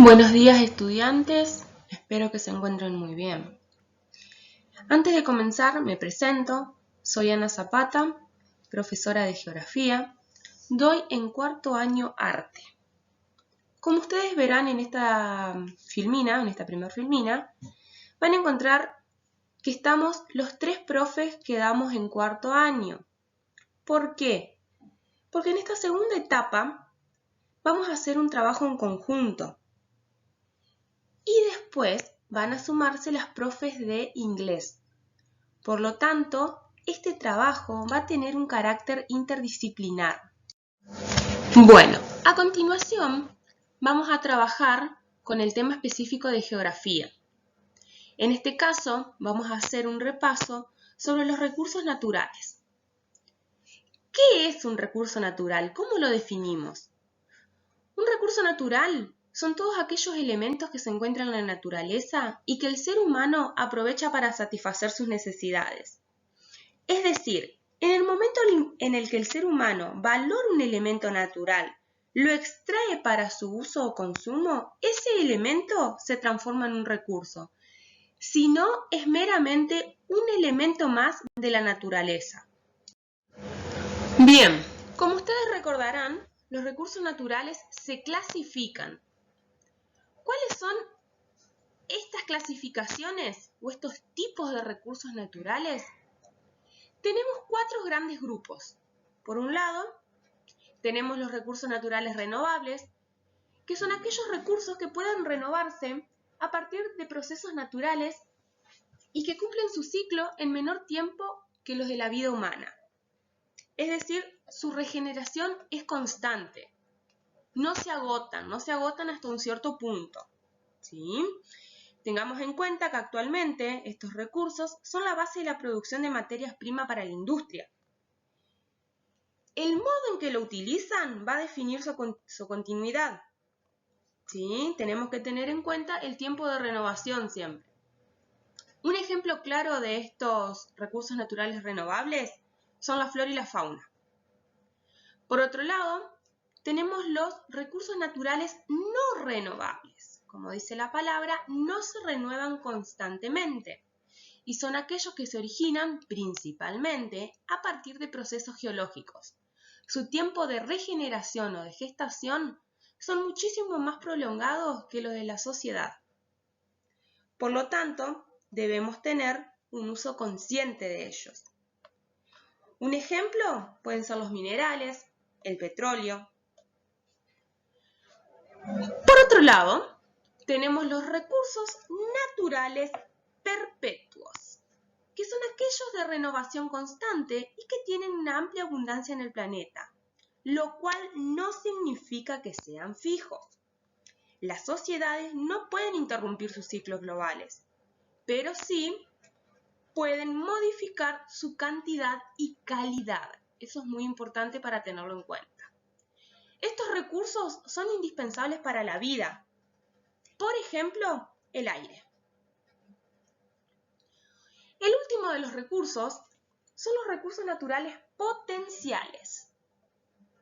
Buenos días, estudiantes, espero que se encuentren muy bien. Antes de comenzar me presento, soy Ana Zapata, profesora de Geografía, doy en cuarto año Arte. Como ustedes verán en esta primera filmina, van a encontrar que estamos los tres profes que damos en cuarto año. ¿Por qué? Porque en esta segunda etapa vamos a hacer un trabajo en conjunto. Y después van a sumarse las profes de inglés. Por lo tanto, este trabajo va a tener un carácter interdisciplinar. Bueno, a continuación vamos a trabajar con el tema específico de geografía. En este caso, vamos a hacer un repaso sobre los recursos naturales. ¿Qué es un recurso natural? ¿Cómo lo definimos? Un recurso natural son todos aquellos elementos que se encuentran en la naturaleza y que el ser humano aprovecha para satisfacer sus necesidades. Es decir, en el momento en el que el ser humano valora un elemento natural, lo extrae para su uso o consumo, ese elemento se transforma en un recurso. Si no, es meramente un elemento más de la naturaleza. Bien, como ustedes recordarán, los recursos naturales se clasifican. ¿Cuáles son estas clasificaciones o estos tipos de recursos naturales? Tenemos cuatro grandes grupos. Por un lado, tenemos los recursos naturales renovables, que son aquellos recursos que pueden renovarse a partir de procesos naturales y que cumplen su ciclo en menor tiempo que los de la vida humana. Es decir, su regeneración es constante. No se agotan hasta un cierto punto. ¿Sí? Tengamos en cuenta que actualmente estos recursos son la base de la producción de materias primas para la industria. El modo en que lo utilizan va a definir su continuidad. ¿Sí? Tenemos que tener en cuenta el tiempo de renovación siempre. Un ejemplo claro de estos recursos naturales renovables son la flora y la fauna. Por otro lado, tenemos los recursos naturales no renovables. Como dice la palabra, no se renuevan constantemente y son aquellos que se originan principalmente a partir de procesos geológicos. Su tiempo de regeneración o de gestación son muchísimo más prolongados que los de la sociedad. Por lo tanto, debemos tener un uso consciente de ellos. Un ejemplo pueden ser los minerales, el petróleo. Por otro lado, tenemos los recursos naturales perpetuos, que son aquellos de renovación constante y que tienen una amplia abundancia en el planeta, lo cual no significa que sean fijos. Las sociedades no pueden interrumpir sus ciclos globales, pero sí pueden modificar su cantidad y calidad. Eso es muy importante para tenerlo en cuenta. Estos recursos son indispensables para la vida. Por ejemplo, el aire. El último de los recursos son los recursos naturales potenciales.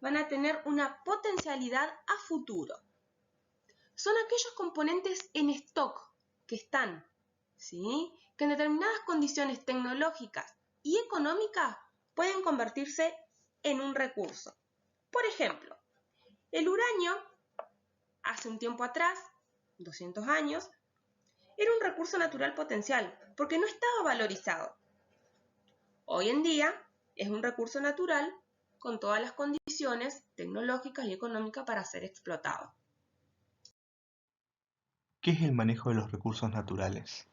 Van a tener una potencialidad a futuro. Son aquellos componentes en stock que están, ¿sí?, que en determinadas condiciones tecnológicas y económicas pueden convertirse en un recurso. Por ejemplo, el uranio, hace un tiempo atrás, 200 años, era un recurso natural potencial porque no estaba valorizado. Hoy en día es un recurso natural con todas las condiciones tecnológicas y económicas para ser explotado. ¿Qué es el manejo de los recursos naturales?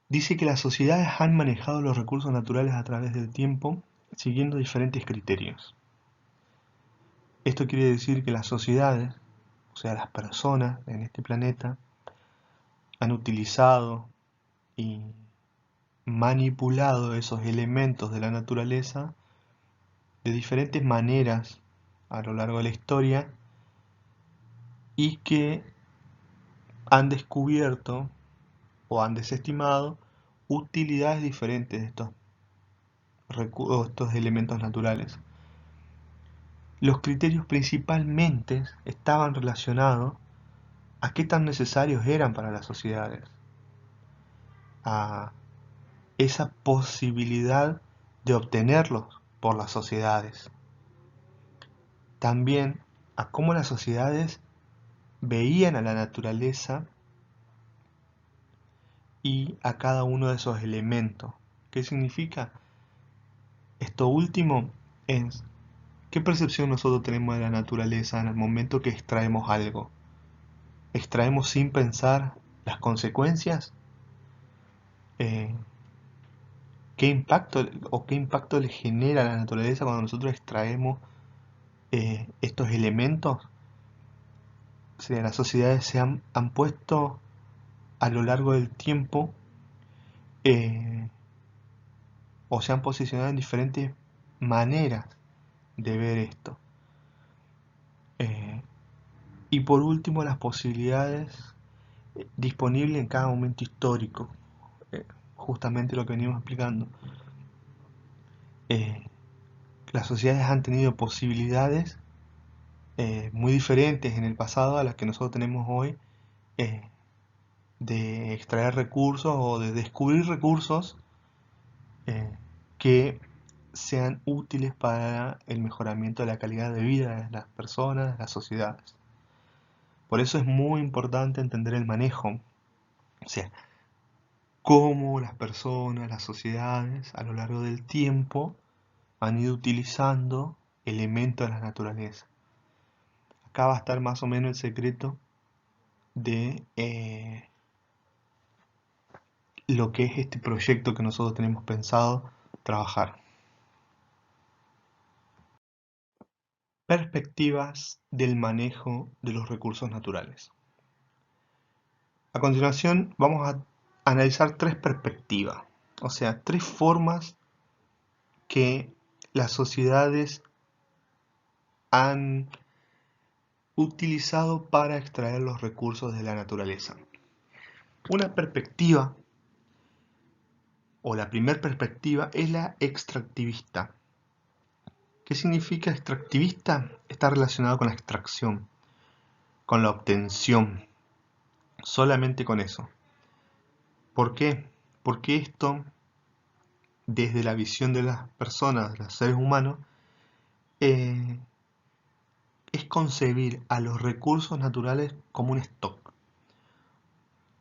Dice que las sociedades han manejado los recursos naturales a través del tiempo siguiendo diferentes criterios. Esto quiere decir que las sociedades, o sea, las personas en este planeta, han utilizado y manipulado esos elementos de la naturaleza de diferentes maneras a lo largo de la historia y que han descubierto o han desestimado utilidades diferentes de estos elementos naturales. Los criterios principalmente estaban relacionados a qué tan necesarios eran para las sociedades, a esa posibilidad de obtenerlos por las sociedades. También a cómo las sociedades veían a la naturaleza y a cada uno de esos elementos. ¿Qué significa? Esto último es qué percepción nosotros tenemos de la naturaleza en el momento que extraemos algo. ¿Extraemos sin pensar las consecuencias? Eh, ¿Qué impacto le genera a la naturaleza cuando nosotros extraemos estos elementos? O sea, las sociedades han puesto a lo largo del tiempo eh, o se han posicionado en diferentes maneras de ver esto. Eh, y por último, las posibilidades disponibles en cada momento histórico. Justamente lo que venimos explicando. Eh, las sociedades han tenido posibilidades muy diferentes en el pasado a las que nosotros tenemos hoy eh, de extraer recursos o de descubrir recursos eh, que sean útiles para el mejoramiento de la calidad de vida de las personas, de las sociedades. Por eso es muy importante entender el manejo, o sea, cómo las personas, las sociedades a lo largo del tiempo han ido utilizando elementos de la naturaleza. Acá va a estar más o menos el secreto de lo que es este proyecto que nosotros tenemos pensado trabajar. Perspectivas del manejo de los recursos naturales. A continuación vamos a analizar tres perspectivas, o sea, tres formas que las sociedades han utilizado para extraer los recursos de la naturaleza. Una perspectiva, o la primera perspectiva, es la extractivista. ¿Qué significa extractivista? Está relacionado con la extracción, con la obtención, solamente con eso. ¿Por qué? Porque esto, desde la visión de las personas, de los seres humanos, es concebir a los recursos naturales como un stock,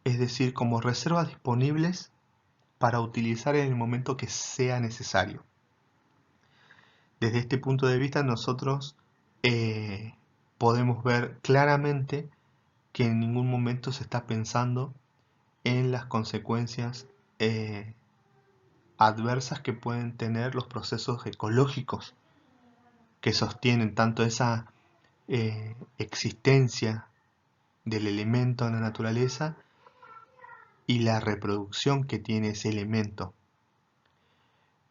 es decir, como reservas disponibles para utilizar en el momento que sea necesario. Desde este punto de vista nosotros podemos ver claramente que en ningún momento se está pensando en las consecuencias adversas que pueden tener los procesos ecológicos que sostienen tanto esa existencia del elemento en la naturaleza y la reproducción que tiene ese elemento.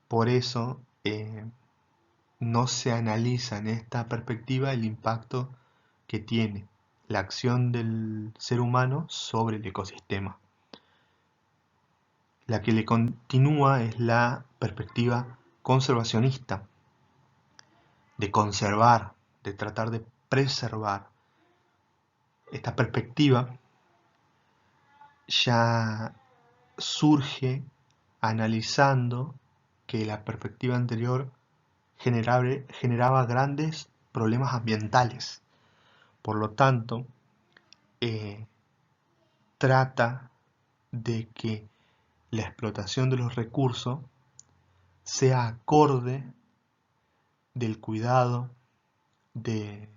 Por eso no se analiza en esta perspectiva el impacto que tiene la acción del ser humano sobre el ecosistema. La que le continúa es la perspectiva conservacionista, de conservar, de tratar de preservar. Esta perspectiva ya surge analizando que la perspectiva anterior generaba grandes problemas ambientales. Por lo tanto, trata de que la explotación de los recursos sea acorde del cuidado de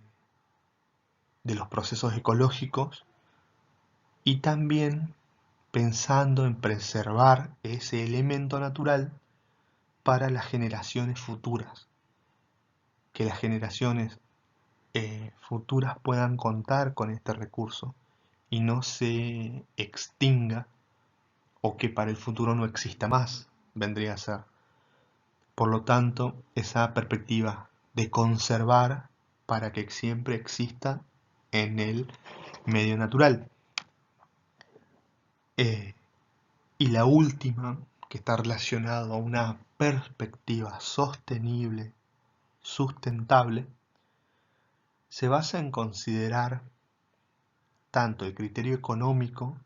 los procesos ecológicos y también pensando en preservar ese elemento natural para las generaciones futuras, que las generaciones futuras puedan contar con este recurso y no se extinga o que para el futuro no exista más, vendría a ser. Por lo tanto, esa perspectiva de conservar para que siempre exista en el medio natural. Y la última, que está relacionada a una perspectiva sostenible, sustentable, se basa en considerar tanto el criterio económico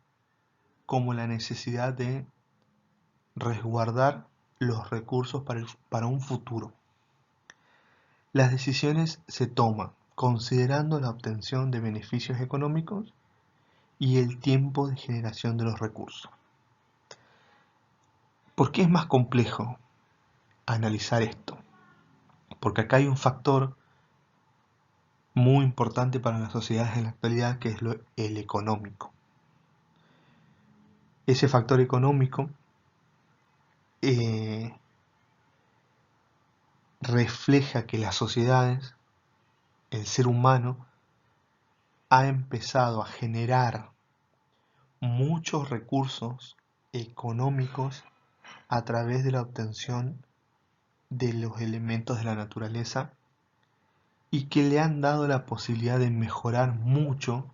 como la necesidad de resguardar los recursos para un futuro. Las decisiones se toman considerando la obtención de beneficios económicos y el tiempo de generación de los recursos. ¿Por qué es más complejo analizar esto? Porque acá hay un factor muy importante para las sociedades en la actualidad, que es el económico. Ese factor económico refleja que las sociedades, el ser humano, ha empezado a generar muchos recursos económicos a través de la obtención de los elementos de la naturaleza y que le han dado la posibilidad de mejorar mucho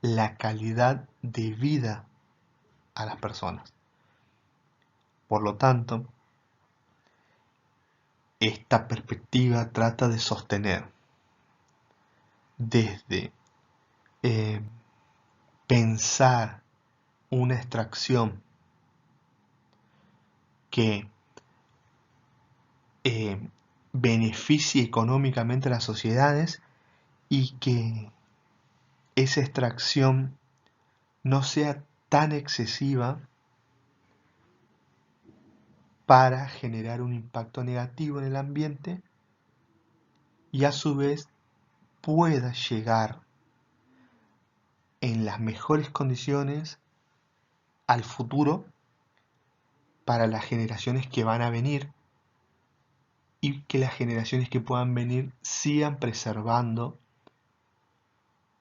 la calidad de vida a las personas. Por lo tanto, esta perspectiva trata de sostener desde pensar una extracción que beneficie económicamente a las sociedades y que esa extracción no sea tan excesiva para generar un impacto negativo en el ambiente y a su vez pueda llegar en las mejores condiciones al futuro para las generaciones que van a venir y que las generaciones que puedan venir sigan preservando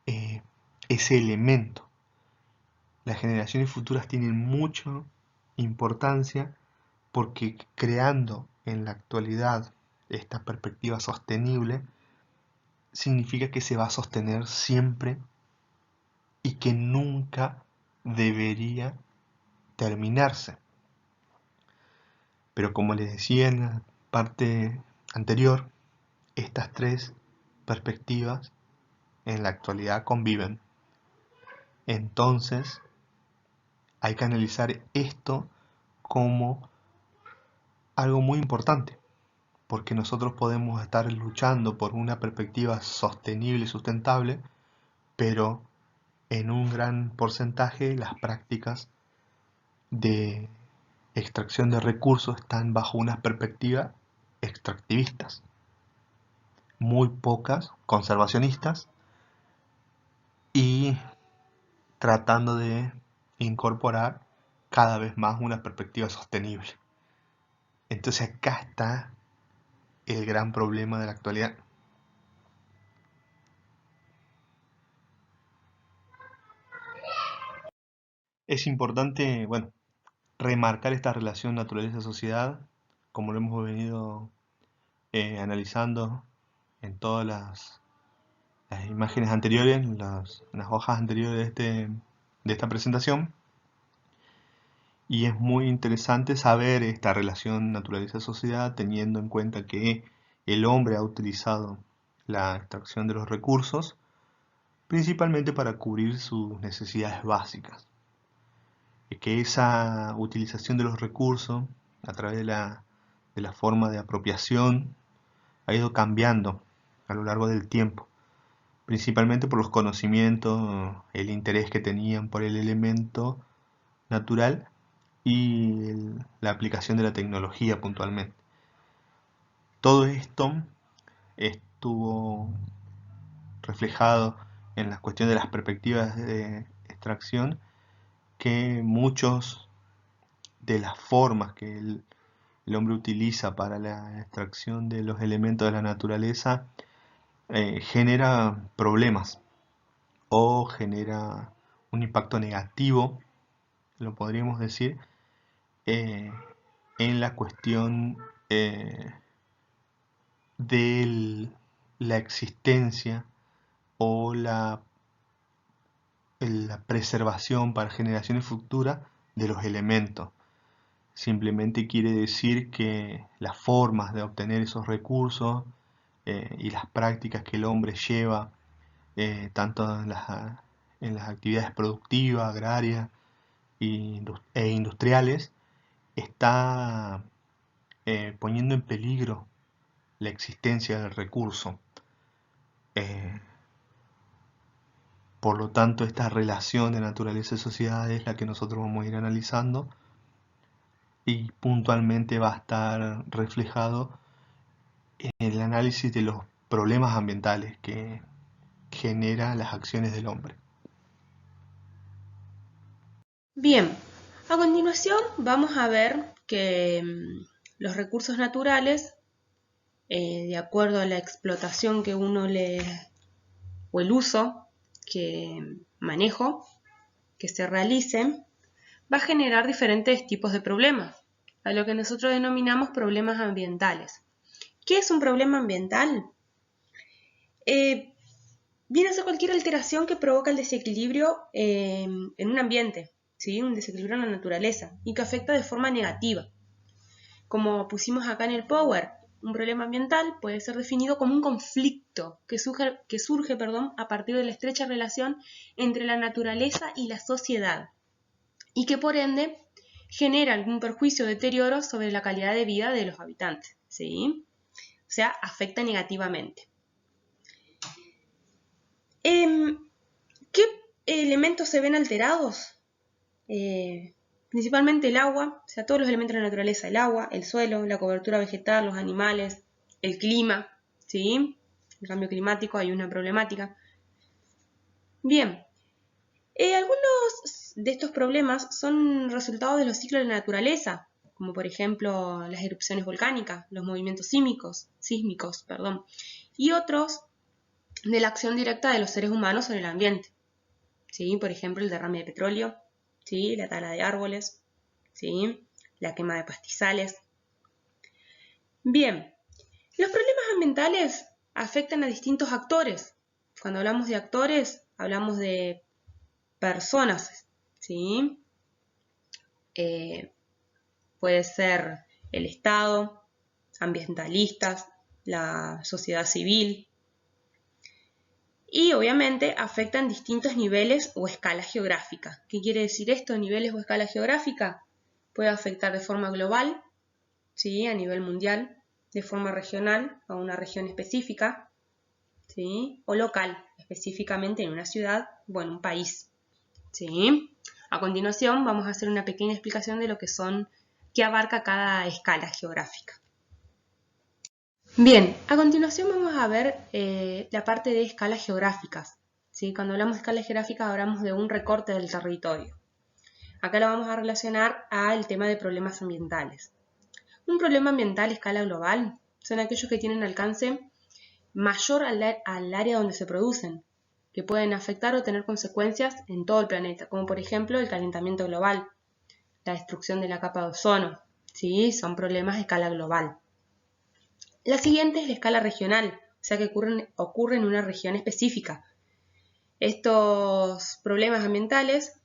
ese elemento. Las generaciones futuras tienen mucha importancia porque creando en la actualidad esta perspectiva sostenible significa que se va a sostener siempre y que nunca debería terminarse. Pero como les decía en la parte anterior, estas tres perspectivas en la actualidad conviven. Entonces, hay que analizar esto como algo muy importante, porque nosotros podemos estar luchando por una perspectiva sostenible y sustentable, pero en un gran porcentaje las prácticas de extracción de recursos están bajo una perspectiva extractivistas, muy pocas conservacionistas y tratando de incorporar cada vez más una perspectiva sostenible. Entonces acá está el gran problema de la actualidad. Es importante, bueno, remarcar esta relación naturaleza-sociedad, como lo hemos venido analizando en todas las imágenes anteriores, las hojas anteriores de esta presentación. Y es muy interesante saber esta relación naturaleza-sociedad teniendo en cuenta que el hombre ha utilizado la extracción de los recursos principalmente para cubrir sus necesidades básicas. Y que esa utilización de los recursos a través de la forma de apropiación ha ido cambiando a lo largo del tiempo, principalmente por los conocimientos, el interés que tenían por el elemento natural y la aplicación de la tecnología puntualmente. Todo esto estuvo reflejado en la cuestión de las perspectivas de extracción, que muchos de las formas que el hombre utiliza para la extracción de los elementos de la naturaleza genera problemas o genera un impacto negativo, lo podríamos decir, en la cuestión de la existencia o la preservación para generaciones futuras de los elementos. Simplemente quiere decir que las formas de obtener esos recursos y las prácticas que el hombre lleva, tanto en en las actividades productivas, agrarias e industriales, está poniendo en peligro la existencia del recurso. Por lo tanto, esta relación de naturaleza y sociedad es la que nosotros vamos a ir analizando y puntualmente va a estar reflejado en el análisis de los problemas ambientales que generan las acciones del hombre. Bien, a continuación vamos a ver que los recursos naturales, de acuerdo a la explotación que uno o el uso que manejo, que se realice, va a generar diferentes tipos de problemas, a lo que nosotros denominamos problemas ambientales. ¿Qué es un problema ambiental? Viene a ser cualquier alteración que provoca el desequilibrio en un ambiente, ¿sí? Un desequilibrio en la naturaleza y que afecta de forma negativa. Como pusimos acá en el Power, un problema ambiental puede ser definido como un conflicto que surge a partir de la estrecha relación entre la naturaleza y la sociedad y que por ende genera algún perjuicio o deterioro sobre la calidad de vida de los habitantes, ¿sí? O sea, afecta negativamente. ¿Qué elementos se ven alterados? Principalmente el agua, o sea, todos los elementos de la naturaleza, el agua, el suelo, la cobertura vegetal, los animales, el clima, ¿sí? El cambio climático, hay una problemática. Bien, algunos de estos problemas son resultados de los ciclos de la naturaleza, como por ejemplo las erupciones volcánicas, los movimientos sísmicos, y otros de la acción directa de los seres humanos sobre el ambiente, ¿sí? Por ejemplo, el derrame de petróleo, ¿sí? La tala de árboles, ¿sí? La quema de pastizales. Bien, los problemas ambientales afectan a distintos actores. Cuando hablamos de actores, hablamos de personas, ¿sí? Puede ser el Estado, ambientalistas, la sociedad civil, y obviamente afectan distintos niveles o escalas geográficas. ¿Qué quiere decir esto? Niveles o escala geográfica. Puede afectar de forma global, ¿sí? A nivel mundial, de forma regional a una región específica, ¿sí? O local, específicamente en una ciudad o en un país, ¿sí? A continuación vamos a hacer una pequeña explicación de lo que qué abarca cada escala geográfica. Bien, a continuación vamos a ver la parte de escalas geográficas, ¿sí? Cuando hablamos de escalas geográficas hablamos de un recorte del territorio. Acá lo vamos a relacionar al tema de problemas ambientales. Un problema ambiental a escala global son aquellos que tienen alcance mayor al área donde se producen, que pueden afectar o tener consecuencias en todo el planeta, como por ejemplo el calentamiento global, la destrucción de la capa de ozono, ¿sí? Son problemas a escala global. La siguiente es la escala regional, o sea que ocurre en una región específica. Estos problemas ambientales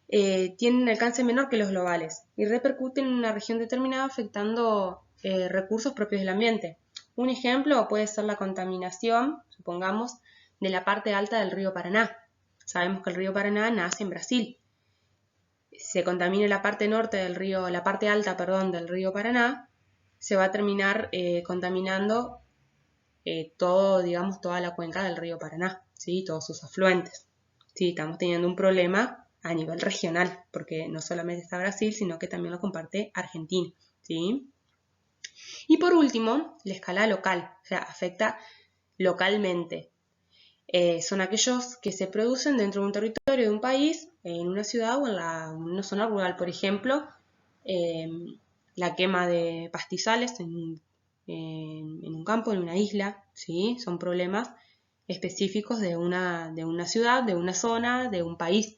tienen un alcance menor que los globales y repercuten en una región determinada afectando recursos propios del ambiente. Un ejemplo puede ser la contaminación, supongamos, de la parte alta del río Paraná. Sabemos que el río Paraná nace en Brasil. Se contamina la parte norte del río, la parte alta, del río Paraná, se va a terminar contaminando toda la cuenca del río Paraná, ¿sí? Todos sus afluentes. ¿Sí? Estamos teniendo un problema a nivel regional, porque no solamente está Brasil, sino que también lo comparte Argentina, ¿sí? Y por último, la escala local, o sea, afecta localmente. Son aquellos que se producen dentro de un territorio de un país, en una ciudad o en una zona rural, por ejemplo, la quema de pastizales en un campo, en una isla, ¿sí? Son problemas específicos de una ciudad, de una zona, de un país,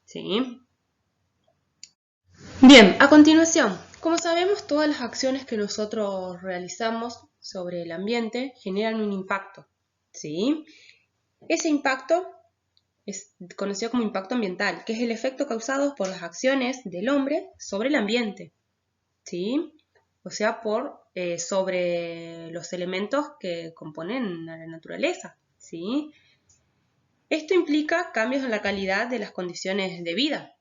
¿sí? Bien, a continuación, como sabemos, todas las acciones que nosotros realizamos sobre el ambiente generan un impacto, ¿sí? Ese impacto es conocido como impacto ambiental, que es el efecto causado por las acciones del hombre sobre el ambiente, ¿sí? O sea, sobre los elementos que componen a la naturaleza, ¿sí? Esto implica cambios en la calidad de las condiciones de vida.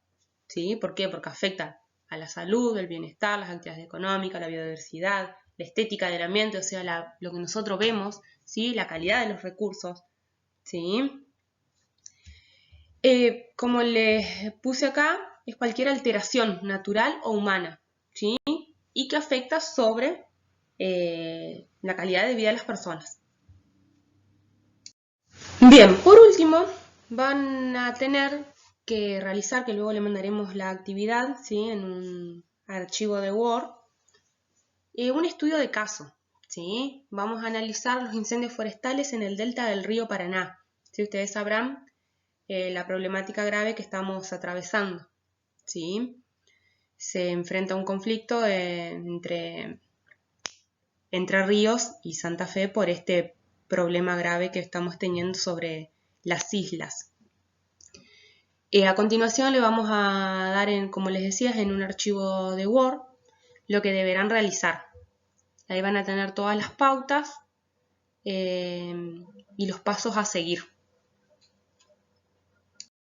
¿Sí? ¿Por qué? Porque afecta a la salud, el bienestar, las actividades económicas, la biodiversidad, la estética del ambiente, o sea, lo que nosotros vemos, ¿sí? La calidad de los recursos. ¿Sí? Como les puse acá, es cualquier alteración natural o humana, ¿sí? Y que afecta sobre la calidad de vida de las personas. Bien, por último, van a tener que realizar, que luego le mandaremos la actividad, ¿sí? En un archivo de Word, un estudio de caso, ¿sí? Vamos a analizar los incendios forestales en el delta del río Paraná. Si ustedes sabrán la problemática grave que estamos atravesando, ¿sí? Se enfrenta un conflicto entre Ríos y Santa Fe por este problema grave que estamos teniendo sobre las islas. A continuación le vamos a dar, como les decía, en un archivo de Word, lo que deberán realizar. Ahí van a tener todas las pautas y los pasos a seguir.